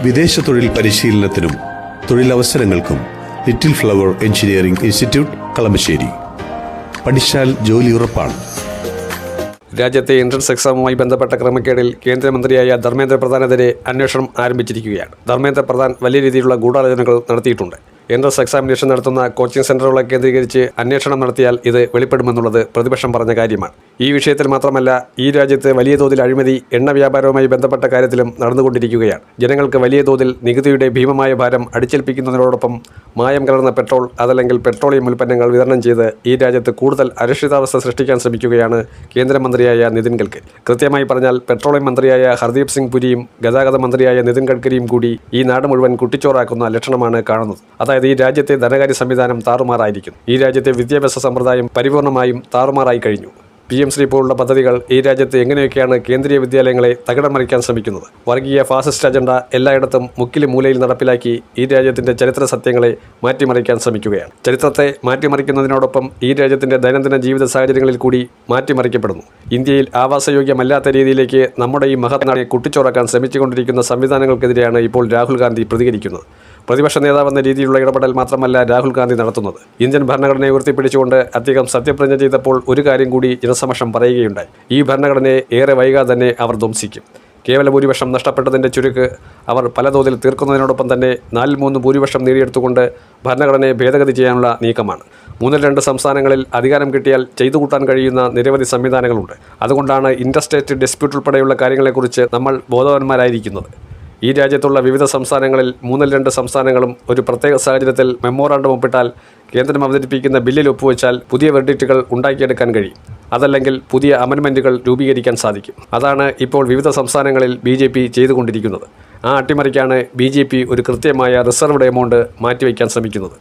വിദേശ തൊഴിൽ പരിശീലനത്തിനും തൊഴിലവസരങ്ങൾക്കും Little Flower Engineering Institute Kalamassery. പഠിച്ചാൽ ജോലി ഉറപ്പാണ്. രാജ്യത്തെ എൻട്രൻസ് എക്സാമുമായി ബന്ധപ്പെട്ട ക്രമക്കേടിൽ കേന്ദ്രമന്ത്രിയായ ധർമ്മേന്ദ്ര പ്രധാനെതിരെ അന്വേഷണം ആരംഭിച്ചിരിക്കുകയാണ്. ധർമ്മേന്ദ്ര പ്രധാൻ വലിയ രീതിയിലുള്ള ഗൂഢാലോചനകൾ നടത്തിയിട്ടുണ്ട്. എൻട്രൻസ് എക്സാമിനേഷൻ നടത്തുന്ന കോച്ചിംഗ് സെന്ററുകളെ കേന്ദ്രീകരിച്ച് അന്വേഷണം നടത്തിയാൽ ഇത് വെളിപ്പെടുമെന്നുള്ളത് പ്രതിപക്ഷം പറഞ്ഞ കാര്യമാണ്. ഈ വിഷയത്തിൽ മാത്രമല്ല, ഈ രാജ്യത്ത് വലിയ തോതിൽ അഴിമതി എണ്ണ വ്യാപാരവുമായി ബന്ധപ്പെട്ട കാര്യത്തിലും നടന്നുകൊണ്ടിരിക്കുകയാണ്. ജനങ്ങൾക്ക് വലിയ തോതിൽ നികുതിയുടെ ഭീമമായ ഭാരം അടിച്ചേൽപ്പിക്കുന്നതിനോടൊപ്പം മായം കലർന്ന പെട്രോൾ അതല്ലെങ്കിൽ പെട്രോളിയം ഉൽപ്പന്നങ്ങൾ വിതരണം ചെയ്ത് ഈ രാജ്യത്ത് കൂടുതൽ അരക്ഷിതാവസ്ഥ സൃഷ്ടിക്കാൻ ശ്രമിക്കുകയാണ് കേന്ദ്രമന്ത്രിയായ നിതിൻ ഗഡ്കരി. കൃത്യമായി പറഞ്ഞാൽ പെട്രോളിയം മന്ത്രിയായ ഹർദീപ് സിംഗ് പുരിയും ഗതാഗത മന്ത്രിയായ നിതിൻ ഗഡ്കരിയും കൂടി ഈ നാട് മുഴുവൻ കുട്ടിച്ചോറാക്കുന്ന ലക്ഷണമാണ് കാണുന്നത്. അതായത് ഈ രാജ്യത്തെ ധനകാര്യ സംവിധാനം താറുമാറായിരിക്കുന്നു. ഈ രാജ്യത്തെ വിദ്യാഭ്യാസ സമ്പ്രദായം പരിപൂർണമായും താറുമാറായി കഴിഞ്ഞു. PM ശ്രീ പോലുള്ള പദ്ധതികൾ ഈ രാജ്യത്ത് എങ്ങനെയൊക്കെയാണ് കേന്ദ്രീയ വിദ്യാലയങ്ങളെ തകിടം മറിക്കാൻ ശ്രമിക്കുന്നത്. വർഗീയ ഫാസിസ്റ്റ് അജണ്ട എല്ലായിടത്തും മുക്കിലും മൂലയിൽ നടപ്പിലാക്കി ഈ രാജ്യത്തിന്റെ ചരിത്ര സത്യങ്ങളെ മാറ്റിമറിക്കാൻ ശ്രമിക്കുകയാണ്. ചരിത്രത്തെ മാറ്റിമറിക്കുന്നതിനോടൊപ്പം ഈ രാജ്യത്തിന്റെ ദൈനംദിന ജീവിത സാഹചര്യങ്ങളിൽ കൂടി മാറ്റിമറിക്കപ്പെടുന്നു. ഇന്ത്യയിൽ ആവാസയോഗ്യമല്ലാത്ത രീതിയിലേക്ക് നമ്മുടെ ഈ മഹത് നാടിനെ കുട്ടിച്ചോറാക്കാൻ ശ്രമിച്ചുകൊണ്ടിരിക്കുന്ന സംവിധാനങ്ങൾക്കെതിരെയാണ് ഇപ്പോൾ രാഹുൽ ഗാന്ധി പ്രതികരിക്കുന്നത്. പ്രതിപക്ഷ നേതാവെന്ന രീതിയിലുള്ള ഇടപെടൽ മാത്രമല്ല രാഹുൽ ഗാന്ധി നടത്തുന്നത്. ഇന്ത്യൻ ഭരണഘടനയെ ഉയർത്തിപ്പിടിച്ചുകൊണ്ട് അദ്ദേഹം സത്യപ്രതിജ്ഞ ചെയ്തപ്പോൾ ഒരു കാര്യം കൂടി ജനസമക്ഷം പറയുകയുണ്ടായി. ഈ ഭരണഘടനയെ ഏറെ വൈകാതെ തന്നെ അവർ ധ്വംസിക്കും. കേവല ഭൂരിപക്ഷം നഷ്ടപ്പെട്ടതിൻ്റെ ചുരുക്ക് അവർ പലതോതിൽ തീർക്കുന്നതിനോടൊപ്പം തന്നെ 4-3 ഭൂരിപക്ഷം നേടിയെടുത്തുകൊണ്ട് ഭരണഘടനയെ ഭേദഗതി ചെയ്യാനുള്ള നീക്കമാണ്. 3-2 സംസ്ഥാനങ്ങളിൽ അധികാരം കിട്ടിയാൽ ചെയ്തു കൂട്ടാൻ കഴിയുന്ന നിരവധി സംവിധാനങ്ങളുണ്ട്. അതുകൊണ്ടാണ് ഇൻറ്റർസ്റ്റേറ്റ് ഡിസ്പ്യൂട്ട് ഉൾപ്പെടെയുള്ള കാര്യങ്ങളെക്കുറിച്ച് നമ്മൾ ബോധവാന്മാരായിരിക്കുന്നത്. ഈ രാജ്യത്തുള്ള വിവിധ സംസ്ഥാനങ്ങളിൽ 3-2 സംസ്ഥാനങ്ങളും ഒരു പ്രത്യേക സാഹചര്യത്തിൽ മെമ്മോറാണ്ടം ഒപ്പിട്ടാൽ കേന്ദ്രം അവതരിപ്പിക്കുന്ന ബില്ലിൽ ഒപ്പുവെച്ചാൽ പുതിയ വെർഡിക്റ്റുകൾ ഉണ്ടാക്കിയെടുക്കാൻ കഴിയും. അതല്ലെങ്കിൽ പുതിയ അമെൻമെൻറ്റുകൾ രൂപീകരിക്കാൻ സാധിക്കും. അതാണ് ഇപ്പോൾ വിവിധ സംസ്ഥാനങ്ങളിൽ BJP ചെയ്തുകൊണ്ടിരിക്കുന്നത്. ആ അട്ടിമറിക്കാണ് BJP ഒരു കൃത്യമായ റിസർവ്ഡ് എമൗണ്ട് മാറ്റിവെക്കാൻ ശ്രമിക്കുന്നത്.